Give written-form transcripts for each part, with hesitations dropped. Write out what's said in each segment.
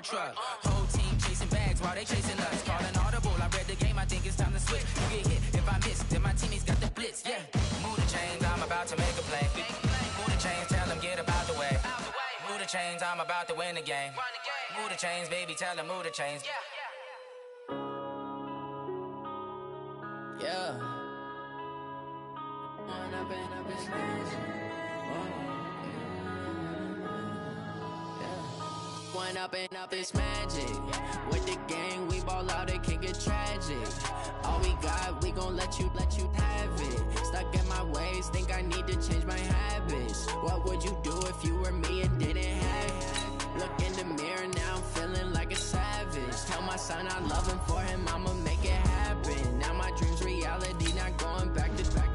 a truck. Whole team chasing bags while they chasing us. Call an audible, I read the game, I think it's time to switch. You get hit, if I miss, then my teammates got the blitz, yeah. Move the chains, I'm about to make a play. Move the chains, tell them get about the way. Move the chains, I'm about to win the game. Move the chains, baby, tell them move the chains. Yeah. One up and up is magic. With the gang, we ball out, it can get tragic. All we got, we gon' let you have it. Stuck in my ways, think I need to change my habits. What would you do if you were me and didn't have it? Look in the mirror, now I'm feeling like a savage. Tell my son I love him, for him I'ma make it happen. Now my dream's reality, not going back to back.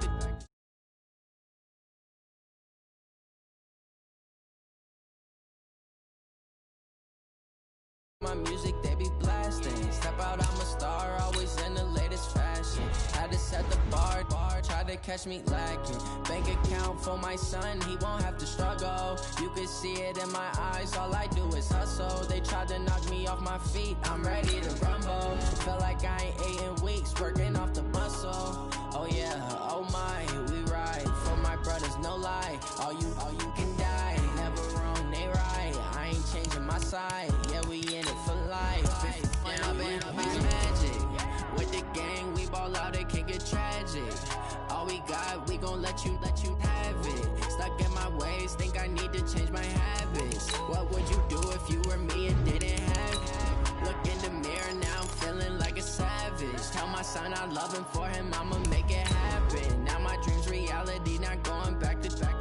My music, they be blasting. Step out, I'm a star, always in the latest fashion. Had to set the bar, try to catch me lacking. Bank account for my son, he won't have to struggle. You can see it in my eyes, all I do is hustle. They tried to knock me off my feet, I'm ready to rumble. Feel like I ain't ate in weeks, working off the muscle. Oh yeah, oh my, we ride for my brothers, no lie. All you can die, never wrong, they right. I ain't changing my side, yeah, we in it for life. It's magic. With the gang, we ball out, it can get tragic. All we got, we gon' let you have it. Stuck in my ways, think I need to change my habits. What would you do if you were me and didn't have it? Look in the mirror, now I'm feeling like a savage. Tell my son I love him, for him I'ma make it happen. Now my dream's reality, not going back to back.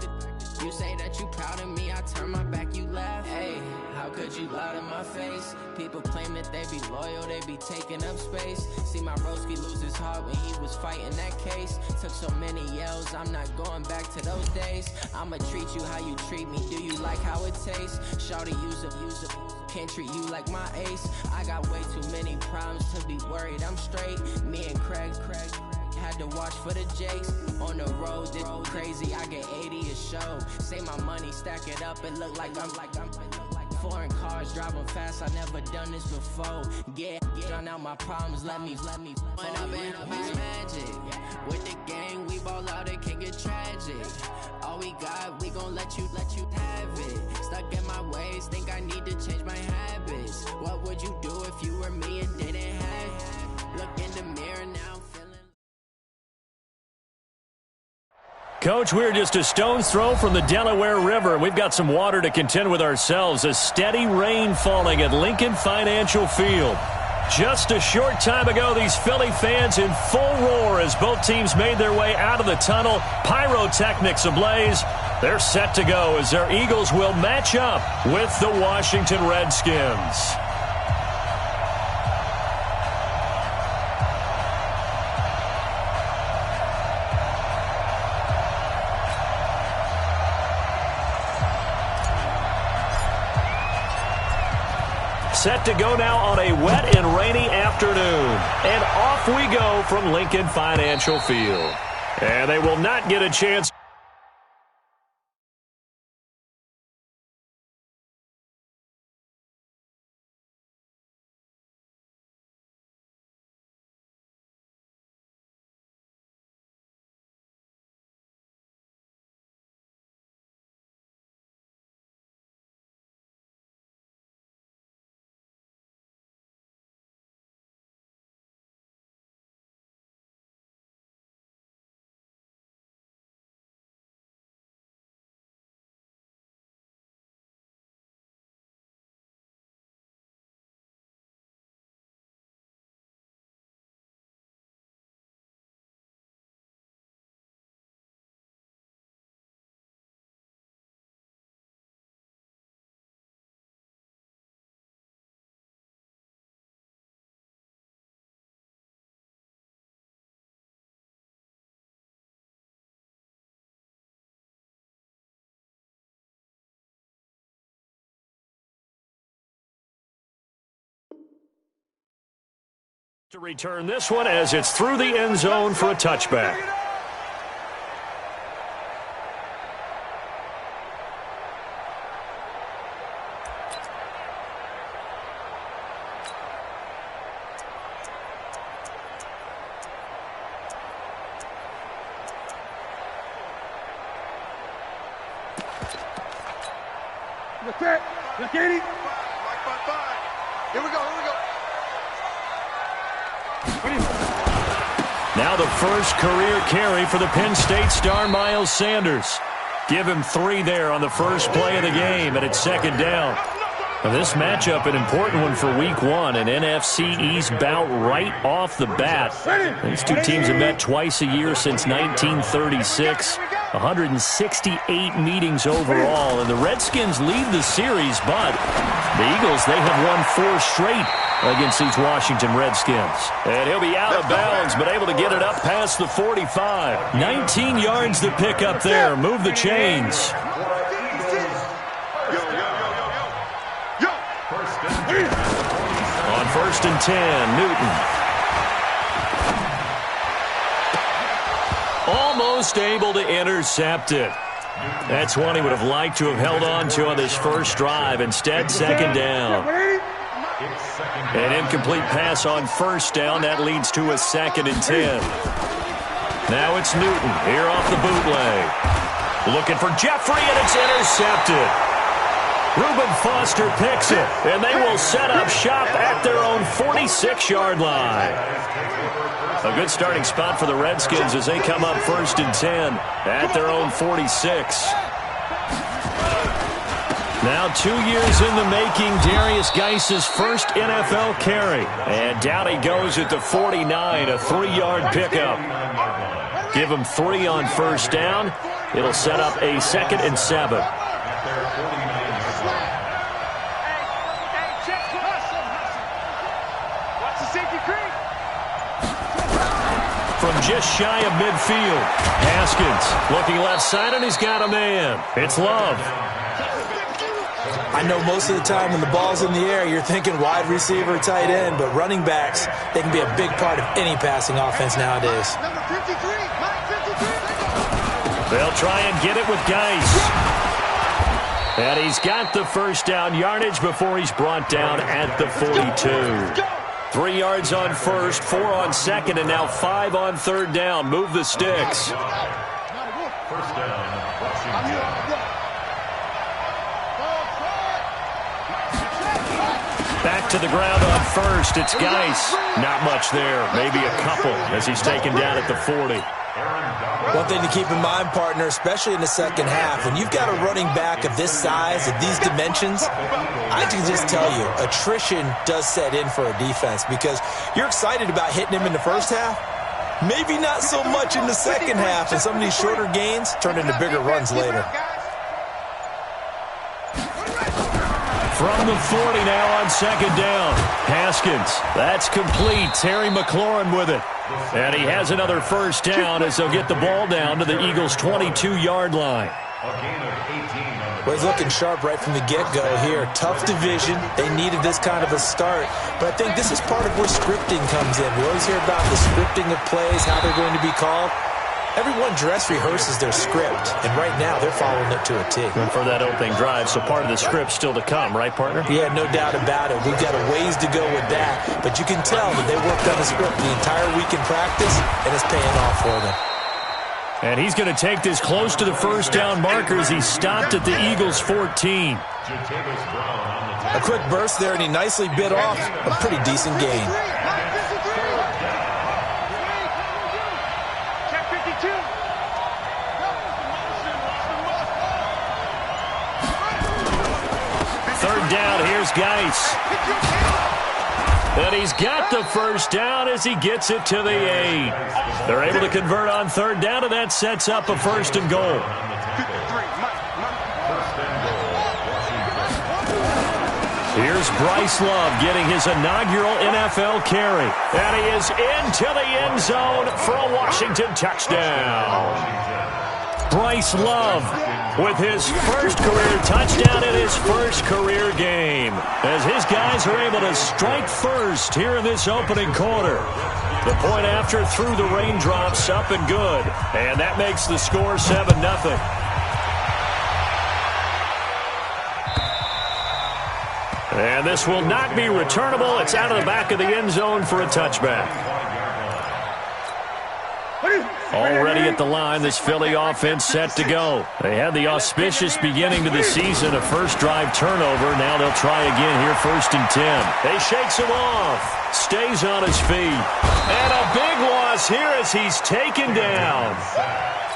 You say that you proud of me, I turn my back, you laugh. Hey, how could you lie to my face? People claim that they be loyal, they be taking up space. See my broski lose his heart when he was fighting that case. Took so many yells, I'm not going back to those days. I'ma treat you how you treat me, do you like how it tastes? Shawty, use up, can't treat you like my ace. I got way too many problems to be worried, I'm straight. Me and Craig had to watch for the Jakes. On the road, this crazy, I get 80 a show. Say my money, stack it up, it look like I'm foreign cars, driving fast, I never done this before. Yeah, drown out my problems, let me One up and up is magic. With the gang, we ball out, it can get tragic. All we got, we gon' let you have it. Stuck in my ways, think I need to change my habits. What would you do if you were me and didn't have it? Look in the mirror, now I'm feeling. Coach, we're just a stone's throw from the Delaware River. We've got some water to contend with ourselves. A steady rain falling at Lincoln Financial Field. Just a short time ago, these Philly fans in full roar as both teams made their way out of the tunnel. Pyrotechnics ablaze. They're set to go as their Eagles will match up with the Washington Redskins. Set to go now on a wet and rainy afternoon. And off we go from Lincoln Financial Field. And they will not get a chance. To return this one as it's through the end zone for a touchback. Here we go. Now the first career carry for the Penn State star Miles Sanders. Give him 3 there on the first play of the game, and it's second down. Now this matchup, an important one for Week 1, an NFC East bout right off the bat. These two teams have met twice a year since 1936. 168 meetings overall, and the Redskins lead the series, but the Eagles, they have won 4 straight against these Washington Redskins. And he'll be out of bounds, but able to get it up past the 45. 19 yards to pick up there. Move the chains. On first and 10, Newton. Almost able to intercept it. That's one he would have liked to have held on to on this first drive. Instead, second down. An incomplete pass on first down. That leads to a second and 10. Now it's Newton here off the bootleg. Looking for Jeffrey, and it's intercepted. Reuben Foster picks it, and they will set up shop at their own 46-yard line. A good starting spot for the Redskins as they come up first and 10 at their own 46. Now 2 years in the making, Darius Geis's first NFL carry. And down he goes at the 49, a 3-yard pickup. Give him 3 on first down. It'll set up a second and 7. From just shy of midfield, Haskins looking left side, and he's got a man. It's Love. I know most of the time when the ball's in the air, you're thinking wide receiver, tight end, but running backs, they can be a big part of any passing offense nowadays. They'll try and get it with Geis. And he's got the first down yardage before he's brought down at the 42. 3 yards on first, 4 on second, and now 5 on third down. Move the sticks. Back to the ground on first. It's Geis. Not much there. Maybe a couple as he's taken down at the 40. One thing to keep in mind, partner, especially in the second half, when you've got a running back of this size, of these dimensions, I can just tell you, attrition does set in for a defense because you're excited about hitting him in the first half. Maybe not so much in the second half, and some of these shorter gains turn into bigger runs later. From the 40 now on second down. Haskins. That's complete. Terry McLaurin with it. And he has another first down as they'll get the ball down to the Eagles' 22-yard line. Well, he's looking sharp right from the get-go here. Tough division. They needed this kind of a start. But I think this is part of where scripting comes in. We always hear about the scripting of plays, how they're going to be called. Everyone dress rehearses their script, and right now they're following it to a T. And for that opening drive, so part of the script still to come, right, partner? Yeah, no doubt about it. We've got a ways to go with that, but you can tell that they worked on the script the entire week in practice, and it's paying off for them. And he's going to take this close to the first down marker as he stopped at the Eagles' 14. A quick burst there, and he nicely bit off a pretty decent gain. Third down, here's Geis. And he's got the first down as he gets it to the 8. They're able to convert on third down, and that sets up a first and goal. Here's Bryce Love getting his inaugural NFL carry. And he is into the end zone for a Washington touchdown. Bryce Love with his first career touchdown in his first career game as his guys are able to strike first here in this opening quarter. The point after through the raindrops, up and good. And that makes the score 7-0. And this will not be returnable. It's out of the back of the end zone for a touchback. Already at the line, this Philly offense set to go. They had the auspicious beginning to the season, a first drive turnover. Now they'll try again here, 1st and 10. They shakes him off. Stays on his feet. And a big loss here as he's taken down.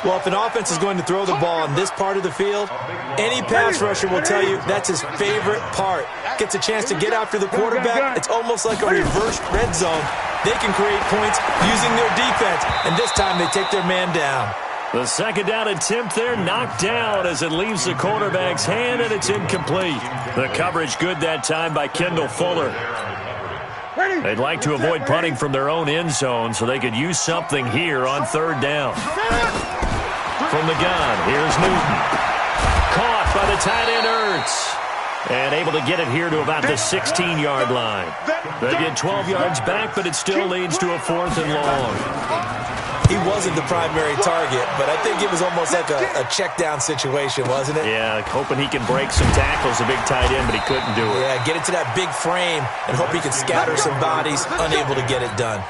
Well, if an offense is going to throw the ball in this part of the field, any pass rusher will tell you that's his favorite part. Gets a chance to get after the quarterback. It's almost like a reverse red zone. They can create points using their defense, and this time they take their man down. The second down attempt there knocked down as it leaves the quarterback's hand, and it's incomplete. The coverage good that time by Kendall Fuller. They'd like to avoid punting from their own end zone so they could use something here on 3rd down. From the gun, here's Newton. Caught by the tight end Ertz. And able to get it here to about the 16-yard line. They get 12 yards back, but it still leads to a 4th and long. He wasn't the primary target, but I think it was almost like a check-down situation, wasn't it? Yeah, hoping he can break some tackles, a big tight end, but he couldn't do it. Yeah, get into that big frame and hope he can scatter some bodies, unable to get it done.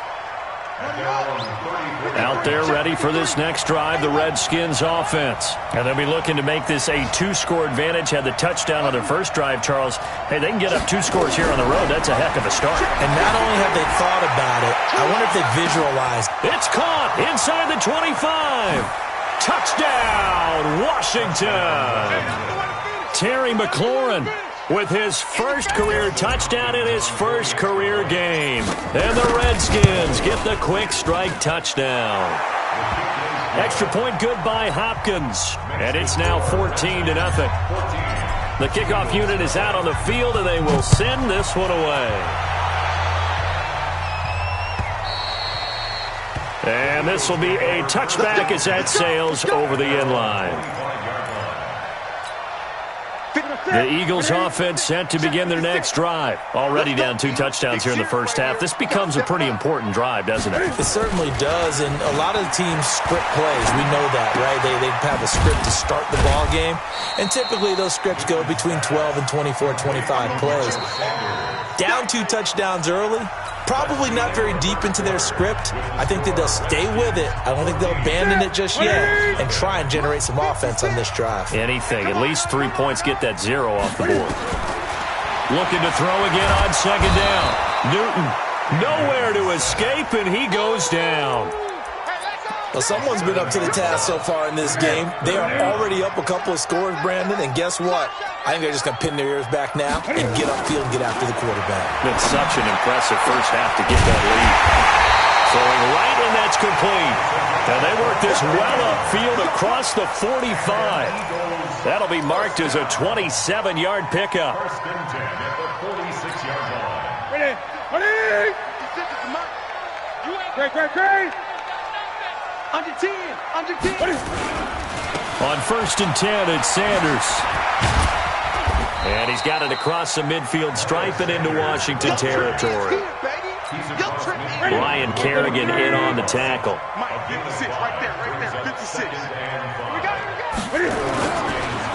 Out there ready for this next drive, the Redskins offense. And they'll be looking to make this a 2-score advantage. Had the touchdown on their first drive, Charles. Hey, they can get up 2 scores here on the road. That's a heck of a start. And not only have they thought about it, I wonder if they visualized. It's caught inside the 25. Touchdown, Washington. Terry McLaurin with his first career touchdown in his first career game. And the Redskins get the quick strike touchdown. Extra point good by Hopkins. And it's now 14-0. The kickoff unit is out on the field, and they will send this one away. And this will be a touchback as that sails over the end line. The Eagles offense set to begin their next drive. Already down 2 touchdowns here in the first half. This becomes a pretty important drive, doesn't it? It certainly does, and a lot of the teams script plays. We know that, right? They have a script to start the ball game, and typically those scripts go between 12 and 24, 25 plays. Down 2 touchdowns early, probably not very deep into their script. I think that they'll stay with it. I don't think they'll abandon it just yet and try and generate some offense on this drive. Anything. At least 3 points, get that 0 off the board. Looking to throw again on 2nd down. Newton nowhere to escape, and he goes down. Well, someone's been up to the task so far in this game. They are already up a couple of scores, Brandon, and guess what? I think they're just going to pin their ears back now and get upfield and get after the quarterback. It's such an impressive first half to get that lead. Throwing right, and that's complete. And they work this well upfield across the 45. That'll be marked as a 27-yard pickup. First and 10 at the 46-yard line. Ready? Great. Under 10. On 1st and 10, it's Sanders. And he's got it across the midfield stripe and into Washington territory. Ryan Kerrigan in on the tackle.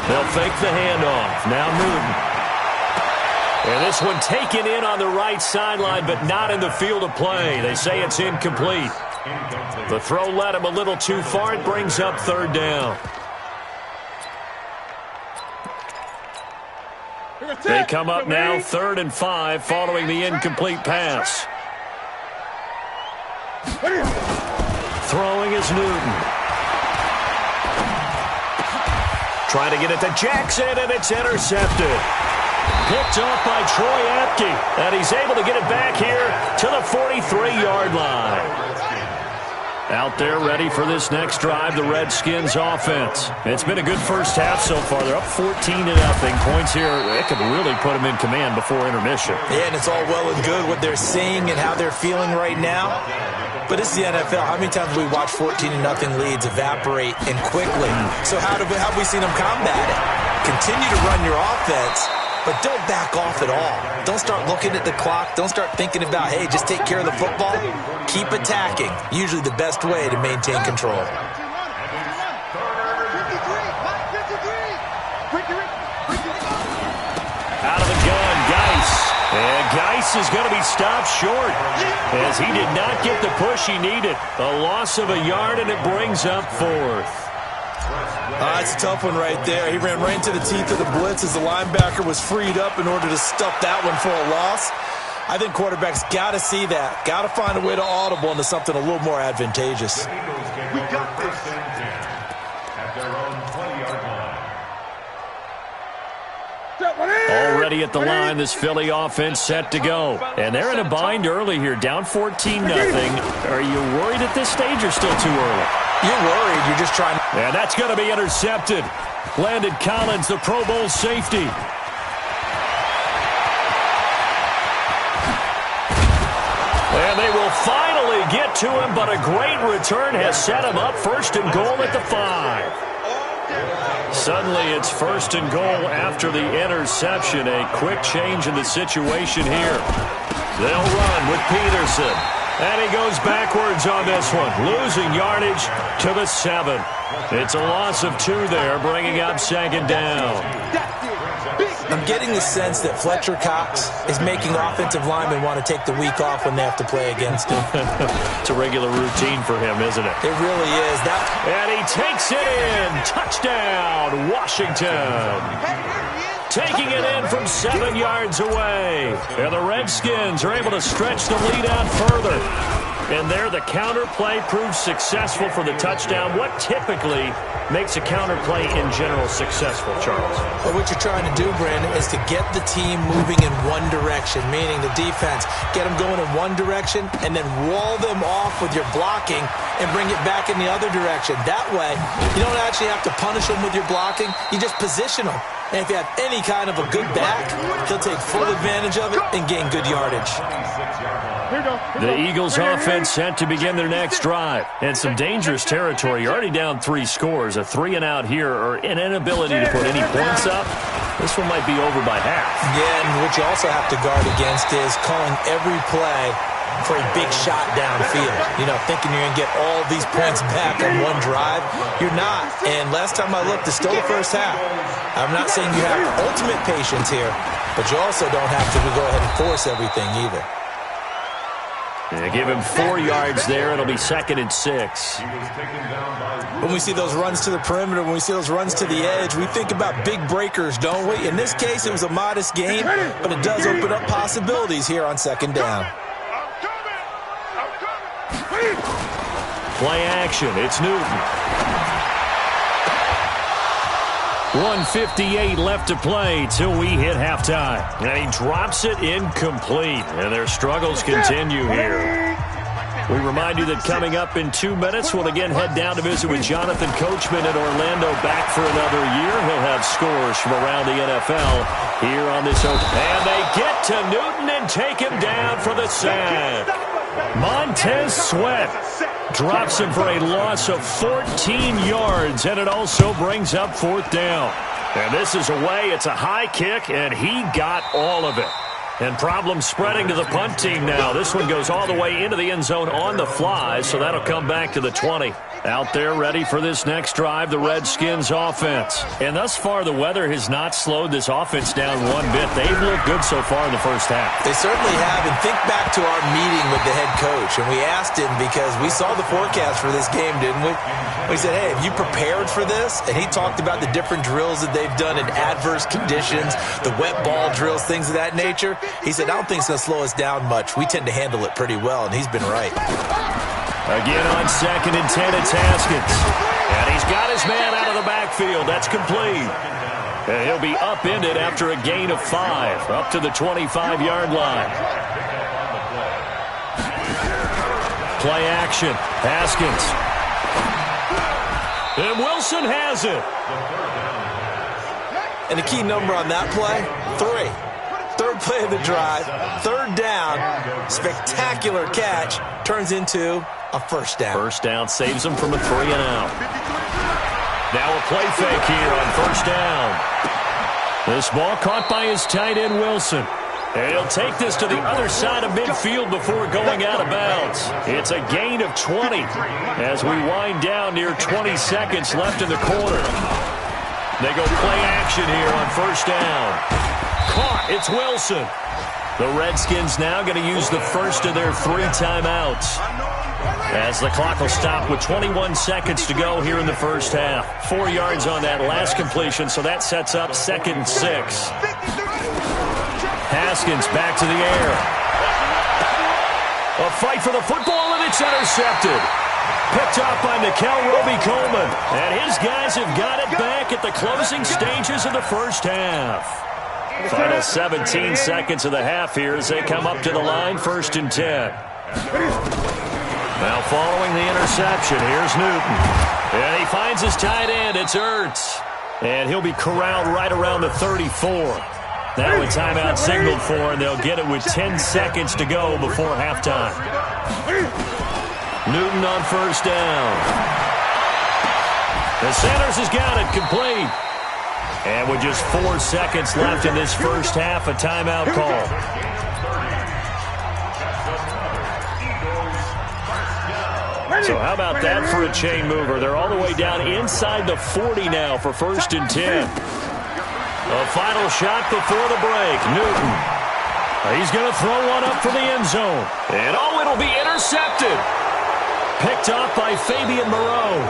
They'll fake the handoff. Now Newton. And this one taken in on the right sideline, but not in the field of play. They say it's incomplete. The throw led him a little too far. It brings up 3rd down. They come up now 3rd and 5 following the incomplete pass. Throwing is Newton. Trying to get it to Jackson, and it's intercepted. Picked off by Troy Apke, and he's able to get it back here to the 43-yard line. Out there ready for this next drive, the Redskins offense. It's been a good first half so far. They're up 14-0. Points here, it could really put them in command before intermission. Yeah, and it's all well and good what they're seeing and how they're feeling right now. But this is the NFL. How many times have we watched 14-0 leads evaporate and quickly? So how have we seen them combat it? Continue to run your offense, but don't back off at all. Don't start looking at the clock. Don't start thinking about, hey, just take care of the football. Keep attacking. Usually the best way to maintain control. Out of the gun, Geis. And Geis is going to be stopped short as he did not get the push he needed. A loss of a yard, and it brings up fourth. It's a tough one right there. He ran right into the teeth of the blitz as the linebacker was freed up in order to stuff that one for a loss. I think quarterbacks got to see that. Got to find a way to audible into something a little more advantageous. We got this. At their own 20-yard line. Already at the line, this Philly offense set to go. And they're in a bind early here, down 14-0. Are you worried at this stage or still too early? You're worried. You're just trying. And that's going to be intercepted. Landon Collins, the Pro Bowl safety. And they will finally get to him, but a great return has set him up first and goal at the 5. Suddenly it's first and goal after the interception. A quick change in the situation here. They'll run with Peterson. And he goes backwards on this one, losing yardage to the 7. It's a loss of 2 there, bringing up second down. I'm getting the sense that Fletcher Cox is making offensive linemen want to take the week off when they have to play against him. It's a regular routine for him, isn't it? It really is. And he takes it in. Touchdown, Washington. Taking it in from 7 yards away. And the Redskins are able to stretch the lead out further. And there the counter play proves successful for the touchdown. What typically makes a counter play in general successful, Charles? Well, what you're trying to do, Brandon, is to get the team moving in one direction, meaning the defense, get them going in one direction and then wall them off with your blocking and bring it back in the other direction. That way, you don't actually have to punish them with your blocking. You just position them. And if you have any kind of a good back, he'll take full advantage of it and gain good yardage. The Eagles offense set to begin their next drive. And some dangerous territory. You're already down 3 scores. A 3 and out here, or an inability to put any points up. This one might be over by half. Yeah, and what you also have to guard against is calling every play for a big shot downfield. You know, thinking you're going to get all these points back on one drive. You're not. And last time I looked, it's still the first half. I'm not saying you have ultimate patience here, but you also don't have to go ahead and force everything either. Yeah, give him 4 yards there. It'll be 2nd and 6. When we see those runs to the perimeter, when we see those runs to the edge, we think about big breakers, don't we? In this case, it was a modest gain, but it does open up possibilities here on 2nd down. Play action. It's Newton. 1:58 left to play till we hit halftime. And he drops it incomplete. And their struggles continue here. We remind you that coming up in 2 minutes, we'll again head down to visit with Jonathan Coachman in Orlando, back for another year. He'll have scores from around the NFL here on this open. And they get to Newton and take him down for the sack. Montez Sweat drops him for a loss of 14 yards, and it also brings up 4th down. And this is away. It's a high kick, and he got all of it. And problems spreading to the punt team now. This one goes all the way into the end zone on the fly, so that'll come back to the 20. Out there ready for this next drive, the Redskins offense. And thus far, the weather has not slowed this offense down one bit. They've looked good so far in the first half. They certainly have. And think back to our meeting with the head coach. And we asked him, because we saw the forecast for this game, didn't we? We said, hey, have you prepared for this? And he talked about the different drills that they've done in adverse conditions, the wet ball drills, things of that nature. He said, I don't think it's going to slow us down much. We tend to handle it pretty well, and he's been right. Again on 2nd and 10, it's Haskins. And he's got his man out of the backfield. That's complete. And he'll be upended after a gain of 5, up to the 25-yard line. Play action. Haskins. And Wilson has it. And the key number on that play, 3. 3rd play of the drive, 3rd down, spectacular catch, turns into a 1st down. 1st down saves him from a 3 and out. Now a play fake here on 1st down. This ball caught by his tight end, Wilson. And he'll take this to the other side of midfield before going out of bounds. It's a gain of 20 as we wind down near 20 seconds left in the quarter. They go play action here on 1st down. Caught. It's Wilson. The Redskins now going to use the first of their 3 timeouts, as the clock will stop with 21 seconds to go here in the first half. 4 yards on that last completion, so that sets up 2nd and 6. Haskins back to the air. A fight for the football, and it's intercepted. Picked off by Nikel Roby-Coleman. And his guys have got it back at the closing stages of the first half. Final 17 seconds of the half here as they come up to the line, 1st and 10. Now following the interception, here's Newton. And he finds his tight end, it's Ertz. And he'll be corralled right around the 34. Now a timeout signaled for, and they'll get it with 10 seconds to go before halftime. Newton on 1st down. The Sanders has got it complete. And with just 4 seconds left in this first half, a timeout call. So how about that for a chain mover? They're all the way down inside the 40 now for 1st and 10. A final shot before the break. Newton. He's going to throw one up for the end zone. And it'll be intercepted. Picked off by Fabian Moreau.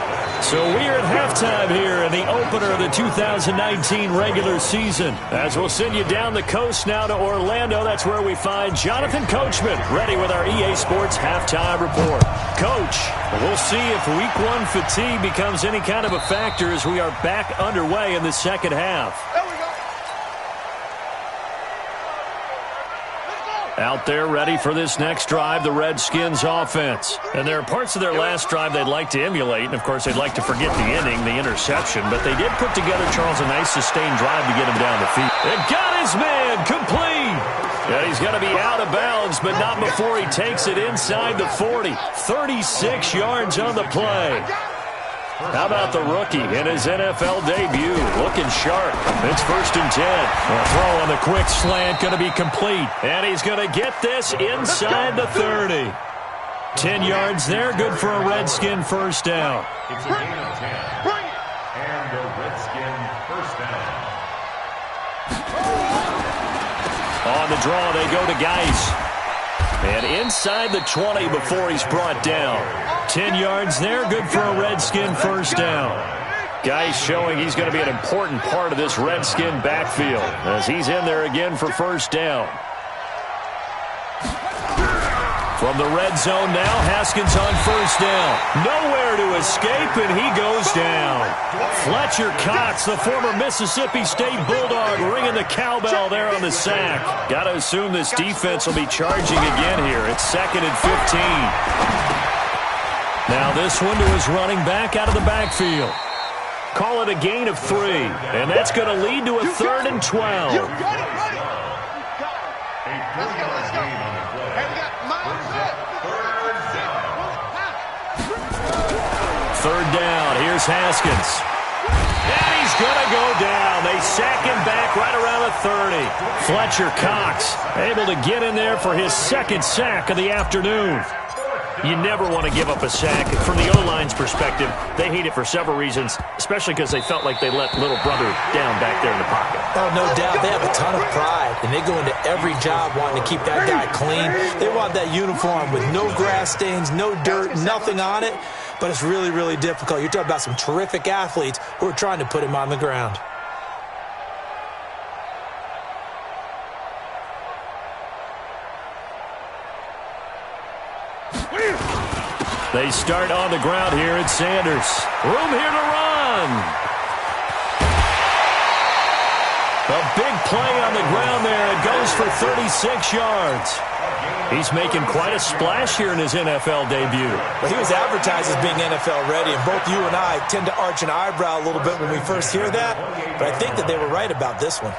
So we're at halftime here in the opener of the 2019 regular season. As we'll send you down the coast now to Orlando, that's where we find Jonathan Coachman ready with our EA Sports halftime report. Coach, we'll see if Week 1 fatigue becomes any kind of a factor as we are back underway in the second half. Out there ready for this next drive, the Redskins offense. And there are parts of their last drive they'd like to emulate, and of course they'd like to forget the inning, the interception, but they did put together, Charles, a nice sustained drive to get him down the field. And got his man complete. And he's going to be out of bounds, but not before he takes it inside the 40. 36 yards on the play. How about the rookie in his NFL debut? Looking sharp. It's 1st and 10. A throw on the quick slant going to be complete. And he's going to get this inside the 30. 10 yards there. Good for a Redskin first down. It's a gain of 10. And the Redskin first down. On the draw, they go to Geis. And inside the 20 before he's brought down. 10 yards there, good for a Redskin first down. Geis showing he's going to be an important part of this Redskin backfield as he's in there again for first down. From the red zone now, Haskins on first down. Nowhere to escape, and he goes down. Fletcher Cox, the former Mississippi State Bulldog, ringing the cowbell there on the sack. Got to assume this defense will be charging again here. It's 2nd and 15. Now this one to his running back out of the backfield. Call it a gain of 3, and that's going to lead to a 3rd and 12. Third down, here's Haskins. And he's going to go down. They sack him back right around the 30. Fletcher Cox able to get in there for his 2nd sack of the afternoon. You never want to give up a sack. From the O-line's perspective, they hate it for several reasons, especially because they felt like they let little brother down back there in the pocket. Oh, no doubt. They have a ton of pride, and they go into every job wanting to keep that guy clean. They want that uniform with no grass stains, no dirt, nothing on it. But it's really, really difficult. You're talking about some terrific athletes who are trying to put him on the ground. They start on the ground here at Sanders. Room here to run. A big play on the ground there. It goes for 36 yards. He's making quite a splash here in his NFL debut. Well, he was advertised as being NFL ready, and both you and I tend to arch an eyebrow a little bit when we first hear that, but I think that they were right about this one.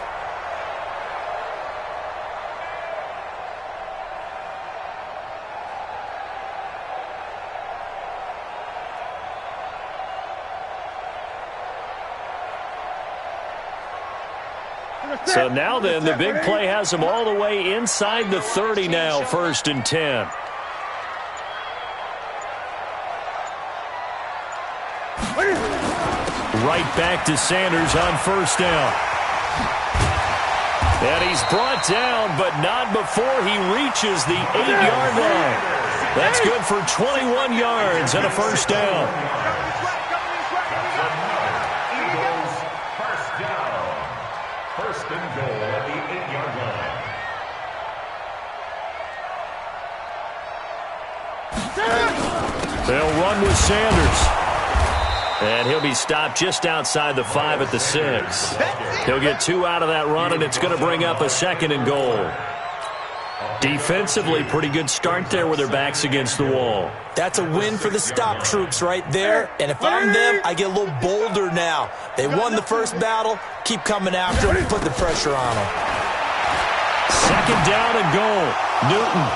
So now then, the big play has them all the way inside the 30 now, 1st and 10. Right back to Sanders on first down. And he's brought down, but not before he reaches the 8-yard line. That's good for 21 yards and a first down. Eagles first down. First and goal at the 8-yard line. They'll run with Sanders. And he'll be stopped just outside the 5 at the 6. He'll get 2 out of that run, and it's going to bring up a second and goal. Defensively, pretty good start there with their backs against the wall. That's a win for the stop troops right there. And if I'm them, I get a little bolder now. They won the first battle. Keep coming after them. Put the pressure on them. Second down and goal. Newton.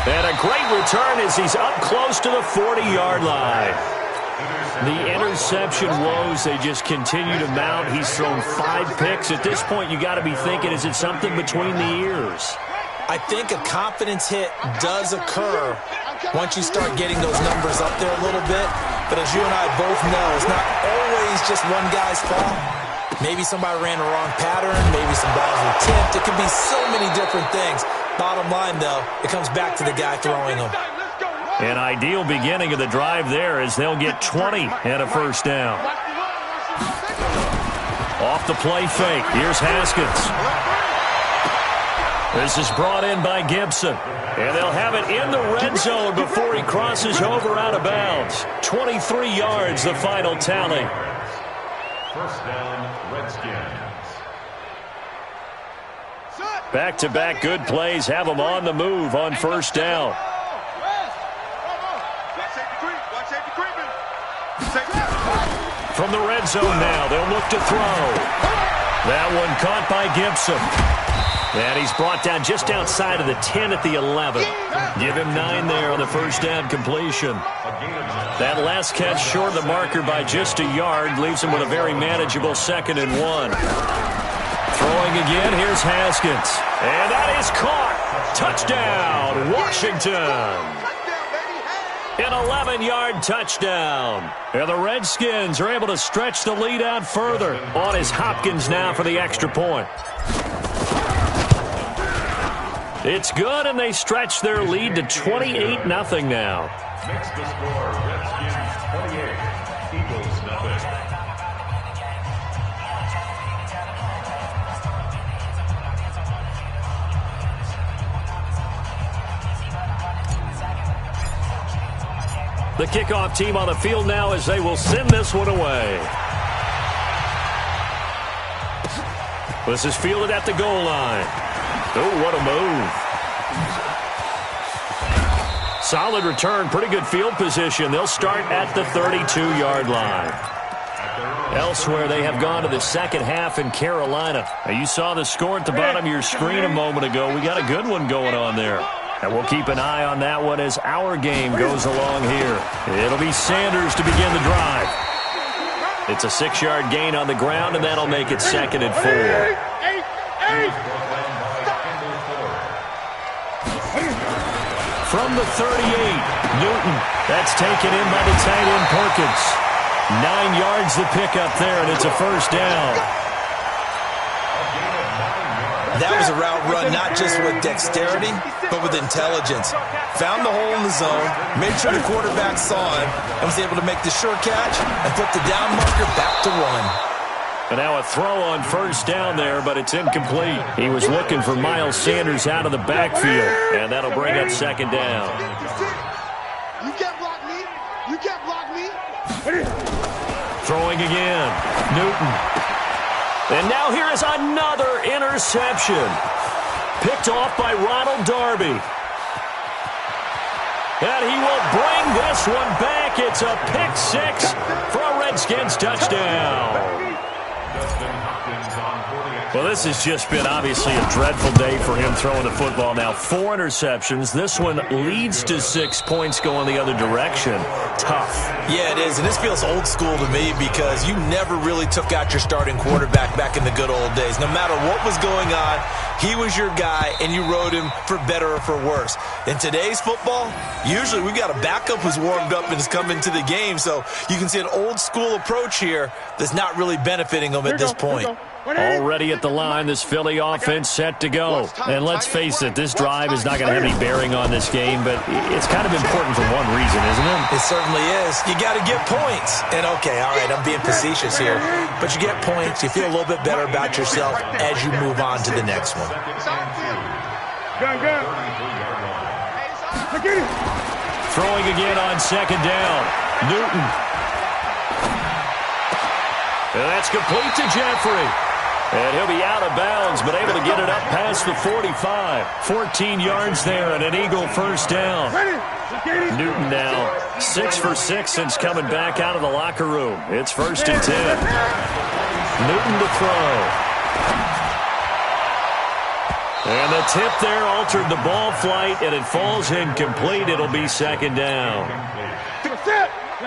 And a great return as he's up close to the 40-yard line. The interception woes, they just continue to mount. He's thrown 5 picks. At this point, you got to be thinking, is it something between the ears? I think a confidence hit does occur once you start getting those numbers up there a little bit. But as you and I both know, it's not always just one guy's fault. Maybe somebody ran the wrong pattern. Maybe some balls were tipped. It could be so many different things. Bottom line, though, it comes back to the guy throwing them. An ideal beginning of the drive there as they'll get 20 and a first down. Off the play fake. Here's Haskins. This is brought in by Gibson. And they'll have it in the red zone before he crosses over out of bounds. 23 yards, the final tally. First down, Redskins. Back-to-back good plays have them on the move on first down. From the red zone now, they'll look to throw. That one caught by Gibson. And he's brought down just outside of the 10 at the 11. Give him 9 there on the first down completion. That last catch short of the marker by just a yard leaves him with a very manageable 2nd and 1. Throwing again, here's Haskins. And that is caught. Touchdown, Washington. An 11-yard touchdown. And the Redskins are able to stretch the lead out further. On is Hopkins now for the extra point. It's good, and they stretch their lead to 28-0 now. Makes the score Redskins 28, Eagles 0. The kickoff team on the field now as they will send this one away. This is fielded at the goal line. Oh, what a move. Solid return, pretty good field position. They'll start at the 32-yard line. Elsewhere, they have gone to the second half in Carolina. Now, you saw the score at the bottom of your screen a moment ago. We got a good one going on there. And we'll keep an eye on that one as our game goes along here. It'll be Sanders to begin the drive. It's a 6-yard gain on the ground, and that'll make it 2nd and 4. From the 38, Newton. That's taken in by the tight end Perkins. 9 yards the pickup there, and it's a first down. That was a route run not just with dexterity, but with intelligence. Found the hole in the zone, made sure the quarterback saw him, and was able to make the sure catch and put the down marker back to 1. And now a throw on first down there, but it's incomplete. He was looking for Miles Sanders out of the backfield, and that'll bring up 2nd down. You can't block me. You can't block me. Throwing again. Newton. And now here is another interception. Picked off by Ronald Darby. And he will bring this one back. It's a pick-6 for a Redskins touchdown. Well, this has just been obviously a dreadful day for him throwing the football. Now 4 interceptions. This one leads to 6 points going the other direction. Tough. Yeah, it is. And this feels old school to me because you never really took out your starting quarterback back in the good old days. No matter what was going on, he was your guy, and you rode him for better or for worse. In today's football, usually we've got a backup who's warmed up and has come into the game. So you can see an old school approach here that's not really benefiting them at this point. Already at the line, this Philly offense set to go. And let's face it, this drive is not going to have any bearing on this game, but it's kind of important for one reason, isn't it? It certainly is. You got to get points. And, okay, all right, I'm being facetious here. But you get points, you feel a little bit better about yourself as you move on to the next one. Throwing again on second down. Newton. And that's complete to Jeffrey. And he'll be out of bounds, but able to get it up past the 45. 14 yards there and an Eagle first down. Newton now 6 for 6 since coming back out of the locker room. It's 1st and 10. Newton to throw. And the tip there altered the ball flight, and it falls incomplete. It'll be 2nd down.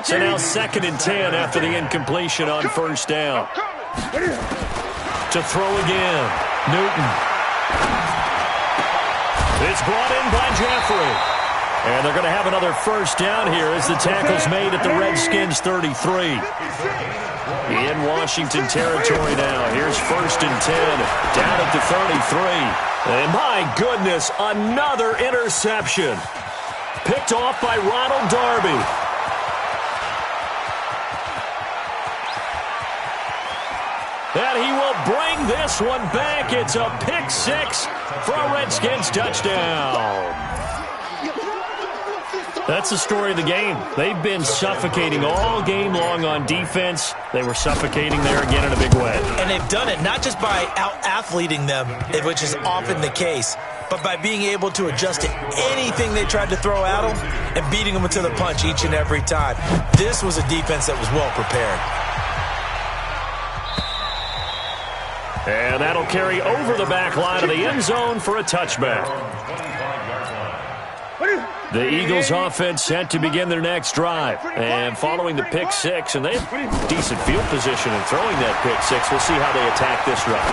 So now 2nd and 10 after the incompletion on 1st down. To throw again. Newton. It's brought in by Jeffrey. And they're going to have another 1st down here as the tackle's made at the Redskins 33. In Washington territory now. Here's 1st and 10 down at the 33. And my goodness, another interception. Picked off by Ronald Darby. And he will bring this one back. It's a pick 6 for a Redskins touchdown. That's the story of the game. They've been suffocating all game long on defense. They were suffocating there again in a big way. And they've done it not just by out-athleting them, which is often the case, but by being able to adjust to anything they tried to throw at them and beating them to the punch each and every time. This was a defense that was well prepared. And that'll carry over the back line of the end zone for a touchback. The Eagles offense set to begin their next drive. And following the pick 6, and they have decent field position in throwing that pick 6. We'll see how they attack this drive.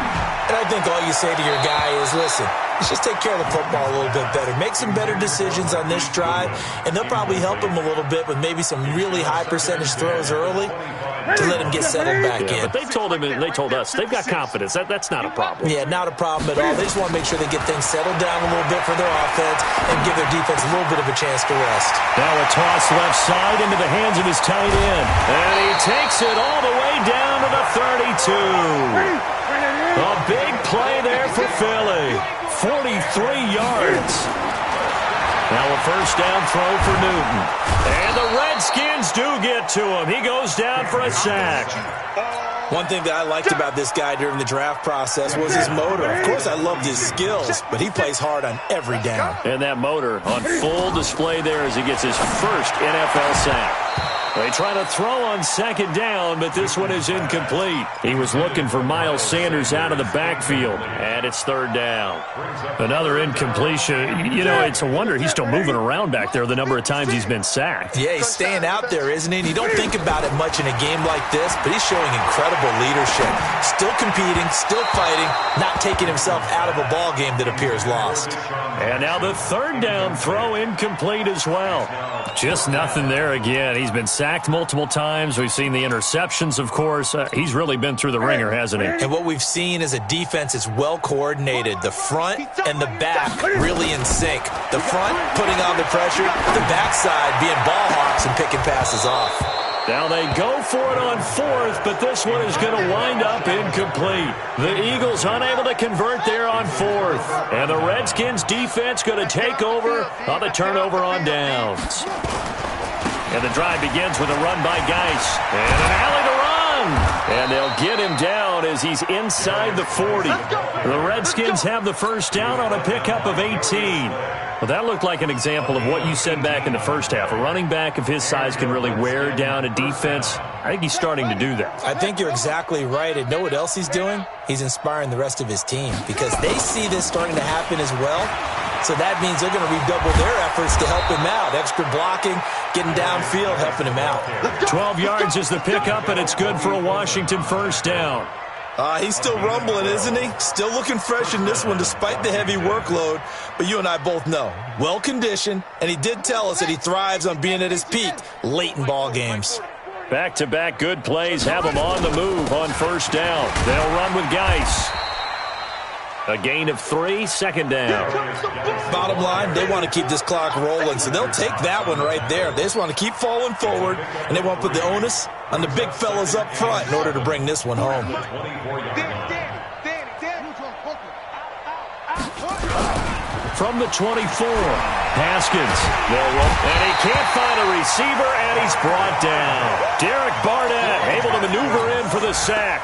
And I think all you say to your guy is, listen, let's just take care of the football a little bit better. Make some better decisions on this drive, and they'll probably help him a little bit with maybe some really high percentage throws early to let him get settled back in. But they told him, and they told us, they've got confidence. That's not a problem. Yeah, not a problem at all. They just want to make sure they get things settled down a little bit for their offense and give their defense a little bit of a chance to rest. Now a toss left side into the hands of his tight end. And he takes it all the way down to the 32. A big play there for Philly. 43 yards. Now a 1st down throw for Newton. And the Redskins do get to him. He goes down for a sack. One thing that I liked about this guy during the draft process was his motor. Of course, I loved his skills, but he plays hard on every down. And that motor on full display there as he gets his first NFL sack. They try to throw on 2nd down, but this one is incomplete. He was looking for Miles Sanders out of the backfield, and it's 3rd down. Another incompletion. You know, it's a wonder he's still moving around back there the number of times he's been sacked. Yeah, he's staying out there, isn't he? And you don't think about it much in a game like this, but he's showing incredible leadership. Still competing, still fighting, not taking himself out of a ball game that appears lost. And now the 3rd down throw incomplete as well. Just nothing there again. He's been sacked multiple times. We've seen the interceptions, of course. He's really been through the ringer, hasn't he? And what we've seen is a defense that's well coordinated. The front and the back really in sync. The front putting on the pressure, the backside being ball hawks and picking passes off. Now they go for it on 4th, but this one is going to wind up incomplete. The Eagles unable to convert there on 4th. And the Redskins defense going to take over on the turnover on downs. And the drive begins with a run by Geis. And an alley to run. And they'll get him down as as he's inside the 40. The Redskins have the first down on a pickup of 18. Well, that looked like an example of what you said back in the first half. A running back of his size can really wear down a defense. I think he's starting to do that. I think you're exactly right. And know what else he's doing? He's inspiring the rest of his team because they see this starting to happen as well. So that means they're going to redouble their efforts to help him out. Extra blocking, getting downfield, helping him out. 12 yards is the pickup, and it's good for a Washington first down. He's still rumbling, isn't he? Still looking fresh in this one despite the heavy workload. But you and I both know, well-conditioned, and he did tell us that he thrives on being at his peak late in ball games. Back-to-back good plays have him on the move on first down. They'll run with Geis. A gain of 3, second down. Bottom line, they want to keep this clock rolling, so they'll take that one right there. They just want to keep falling forward, and they want to put the onus on the big fellas up front in order to bring this one home. From the 24, Haskins. And he can't find a receiver, and he's brought down. Derek Barnett able to maneuver in for the sack.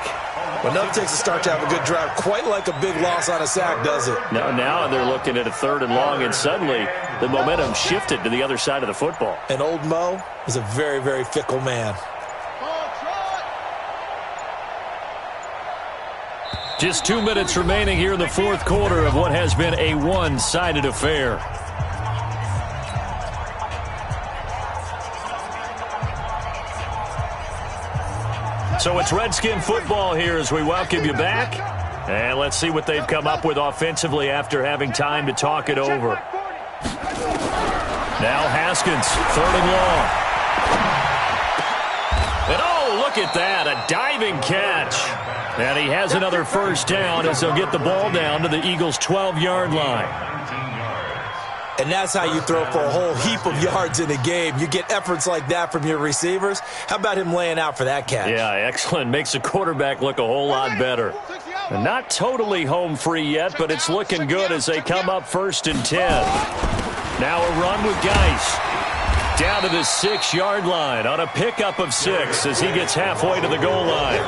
Well, enough takes a start to have a good drive. Quite like a big loss on a sack, does it? Now they're looking at a 3rd and long, and suddenly the momentum shifted to the other side of the football. And old Mo is a very, very fickle man. Just 2 minutes remaining here in the fourth quarter of what has been a one-sided affair. So it's Redskin football here as we welcome you back. And let's see what they've come up with offensively after having time to talk it over. Now Haskins, 3rd and long. And oh, look at that, a diving catch. And he has another first down as they'll get the ball down to the Eagles' 12-yard line. And that's how you throw for a whole heap of yards in a game. You get efforts like that from your receivers. How about him laying out for that catch? Yeah, excellent. Makes the quarterback look a whole lot better. And not totally home free yet, but it's looking good as they come up 1st and 10. Now a run with Geis. Down to the 6-yard line on a pickup of 6 as he gets halfway to the goal line.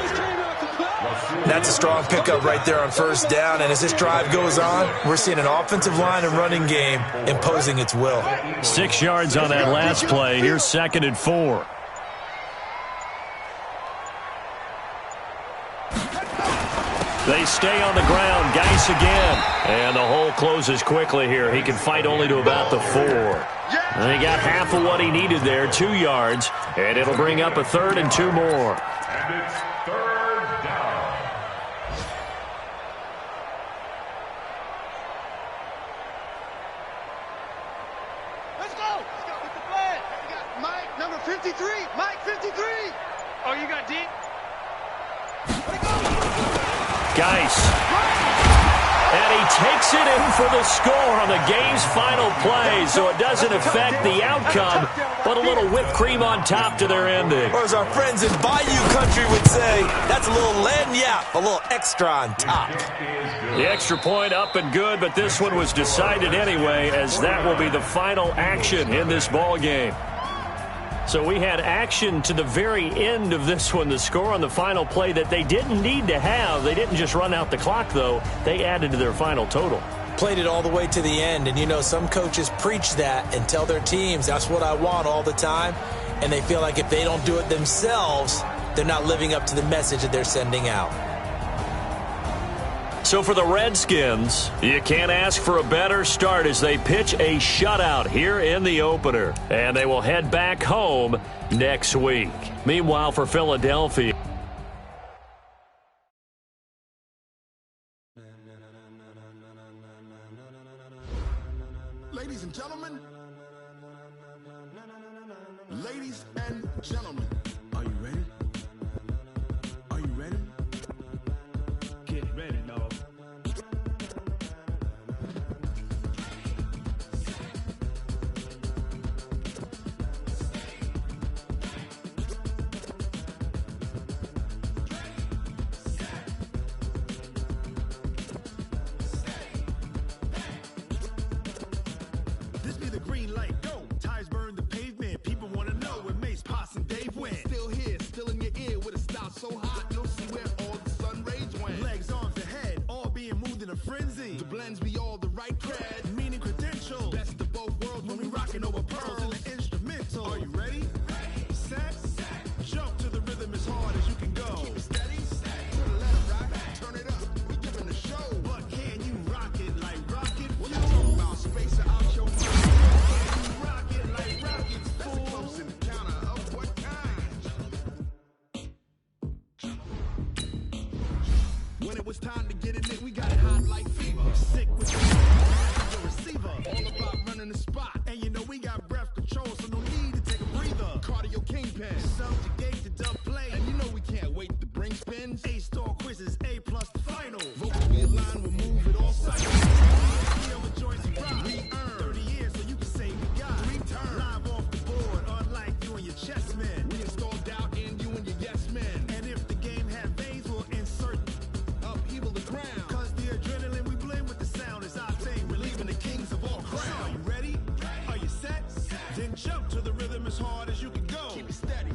That's a strong pickup right there on first down. And as this drive goes on, we're seeing an offensive line and running game imposing its will. 6 yards on that last play. Here's 2nd and 4. They stay on the ground. Geis again. And the hole closes quickly here. He can fight only to about the 4. And he got half of what he needed there, 2 yards. And it'll bring up a 3rd and 2 more. And it's 3rd down. Let's go. Get the flag. Mike, number 53. Mike, 53. Oh, you got deep? Geis. And he takes it in for the score on the game's final play, so it doesn't affect the outcome, but a little whipped cream on top to their ending. Or as our friends in Bayou Country would say, that's a little lagniappe, a little extra on top. The extra point up and good, but this one was decided anyway, as that will be the final action in this ball game. So we had action to the very end of this one, the score on the final play that they didn't need to have. They didn't just run out the clock, though. They added to their final total. Played it all the way to the end, and you know some coaches preach that and tell their teams, that's what I want all the time, and they feel like if they don't do it themselves, they're not living up to the message that they're sending out. So for the Redskins, you can't ask for a better start as they pitch a shutout here in the opener. And they will head back home next week. Meanwhile, for Philadelphia. Ladies and gentlemen. Ladies and gentlemen. Are you ready? Are you ready? Get ready, dog. This be the green light, go. Tires burn the pavement. People want to know where Mace, Potts, and Dave went. Still here, still in The blends be all the right cred, meaning credential. Best of both worlds when we rockin' over pearls in the instrumental. Are you ready? Set. Jump to the rhythm as hard as you can go. Keep it steady. To the left, right. Turn it up. We giving the show. But can you rock it like rocket? What you talking about? Space out your mind. Can you rock it like rockets? Fool. Close in the counter of what kind? When it was time to get it, we got it hot like fever. Sick with the receiver. All about running the spot. And you know we got breath control, so no need to take a breather. Cardio kingpin. Subjugate the dub play. And you know we can't wait to bring spins. A-star quizzes, A+ the final. Vocals we align, we'll move it all cycles. We earn 30 years, so you can say we got 3 turns. Live off the board, unlike you and your chess men. We install doubt in you and your yes men. And if the game had veins, we'll insert upheaval the ground. Cause the adrenaline we blend with the sound is our thing. We're leaving the kings of all crowns. Are you ready? Are you set? Then jump to the rhythm as hard as you can go. Keep it steady.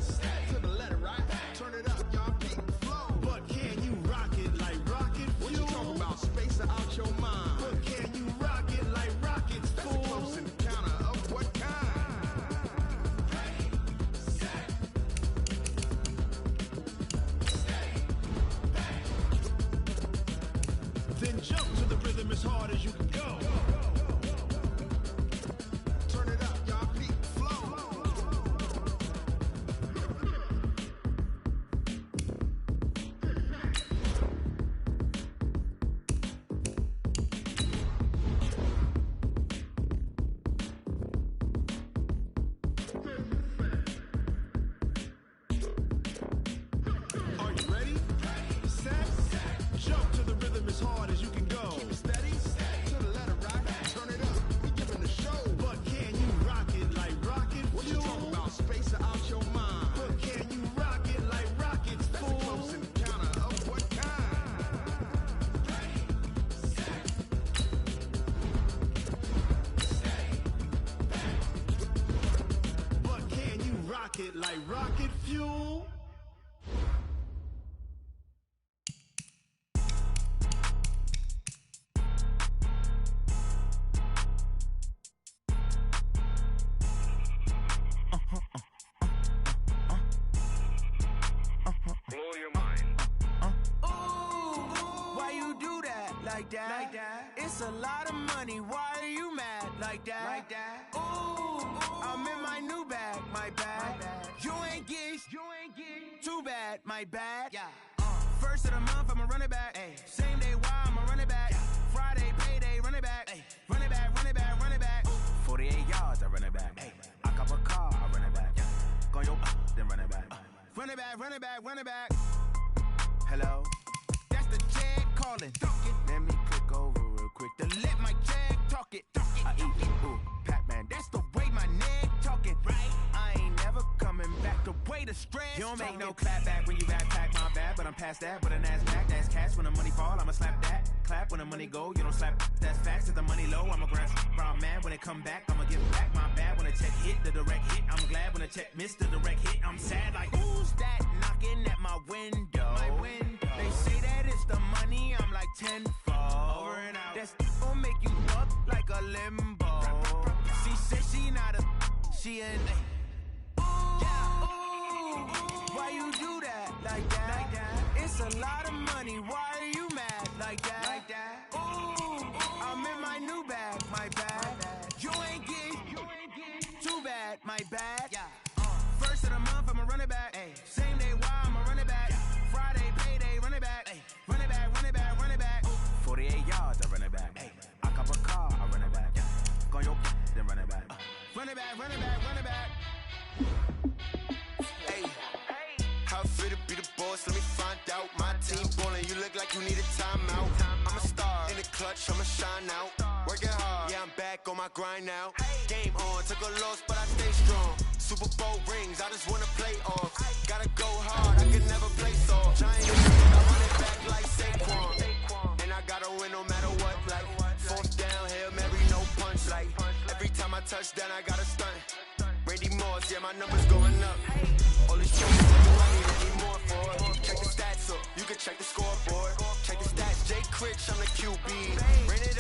To the letter, right? Turn it up, y'all. Keep the flow. But can you rock it like rocket fuel? What you talking about? Space out your mind. But can you rock it like rockets, fool? Close in the counter of what kind? Then jump to the rhythm as hard as you can go. Turn it up, y'all. Keep the flow. Are you ready? Set. Jump to the rhythm as hard as you can go. Keep it steady. To the letter, right? Turn it up. We giving the show. But can you rock it like rocket fuel? What you talking about? Space out your mind. But can you rock it like rockets, fool? Close in the counter of what kind? But can you rock it like rocket fuel? Blow your mind. Why you do that like that? Like that? It's a lot of money. Why are you mad like that? Like that? Ooh, I'm in my new bag, my bad. You ain't get too bad, my bad. Yeah. First of the month, I'ma run it back. Ay. Same day, why I'ma run it back. Friday, payday, run it back. Ay. Run it back, run it back, run it back. 48 yards, I run it back. Ay. I cop a car, I run it back. Go yo, then run it back. Run it back, run it back, run it back. Hello? That's the jag calling. Let me click over real quick to let my jag talk it. I eat it, ooh, Pac-Man. That's the way my neck talking. Right? I ain't never coming back the way the stress. You don't make no clap back when you backpack, my bad, but I'm past that. With a NASDAQ, that's cash. When the money fall, I'ma slap that. Clap when the money go, you don't slap. That's facts. If the money low, I'ma grab brown man. When it come back, I'ma give back my bad. When the check hit, the direct hit. I'm glad when the check missed the direct hit. I'm sad like, who's that knocking at my window? My window. They say that it's the money, I'm like tenfold. Over and out. That's gon' make you up like a limbo. She said she not a, she an A. Ooh, why you do that like that? Like that? It's a lot of money, why are you mad like that? Like that? Ooh, I'm in my new bag, my bad. You ain't get too bad, my bad. Yeah. First of the month, I'ma run it back. Ay. Same day, why I'ma run it back. Friday, payday, run it back. Ay. Run it back, run it back, run it back. 48 yards, I run it back. Ay. I cop a car, I run it back. Go yo, then run it back. Run it back, run it back, run it back. Hey, how fit to be the boss? Let me find out. My team ballin', you look like you need a timeout. I'm a star in the clutch, I'ma shine out. Working hard, yeah, I'm back on my grind now. Game on, took a loss, but I stay strong. Super Bowl rings, I just wanna play off. Gotta go hard, I can never play soft. Giant, I run it back like Saquon. And I gotta win no matter what, like fourth down, Hail Mary, no punch. Like every time I touch down, I gotta stunt. Randy Moss, yeah, my numbers going up. All these trophies, what do I need any more for? Check the stats up, you can check the scoreboard. Check the stats, Jay Critch, I'm the QB. Ran it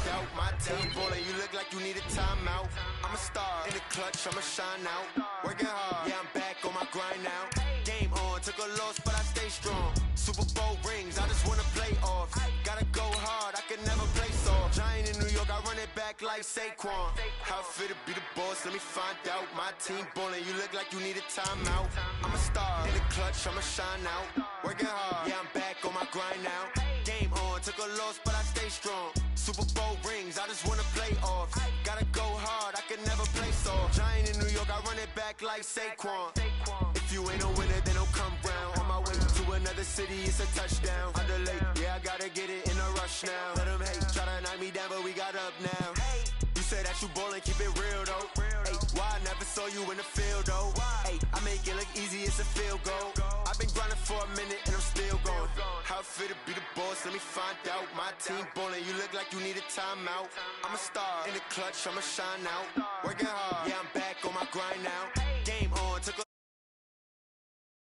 out. My team ballin', you look like you need a timeout. I'm a star in the clutch, I'ma shine out. Working hard, yeah, I'm back on my grind now. Game on, took a loss, but I stay strong. Super Bowl rings, I just wanna play off. Gotta go hard, I can never play soft. Giant in New York, I run it back like Saquon. How it feel to be the boss, let me find out. My team ballin', you look like you need a timeout. I'm a star in the clutch, I'ma shine out. Working hard, yeah, I'm back on my grind now. Game on, took a loss, but I stay strong. Super Bowl rings, I just wanna play off. Gotta go hard, I can never play soft. Giant in New York, I run it back like Saquon. If you ain't a winner, then don't come round. On my way to another city, it's a touchdown. Underlay, yeah, I gotta get it in a rush now. Let them hate, try to knock me down, but we got up now. You say that you ballin', keep it real though. Ay, why I never saw you in the field though? Ay, I make it look easy, it's a field goal. I've been grinding for a minute and I'm still going. How it feel to be the boss, let me find out. My team ballin', you look like you need a timeout. I'm a star in the clutch, I'ma shine out. Working hard, yeah, I'm back on my grind now. Game on, took a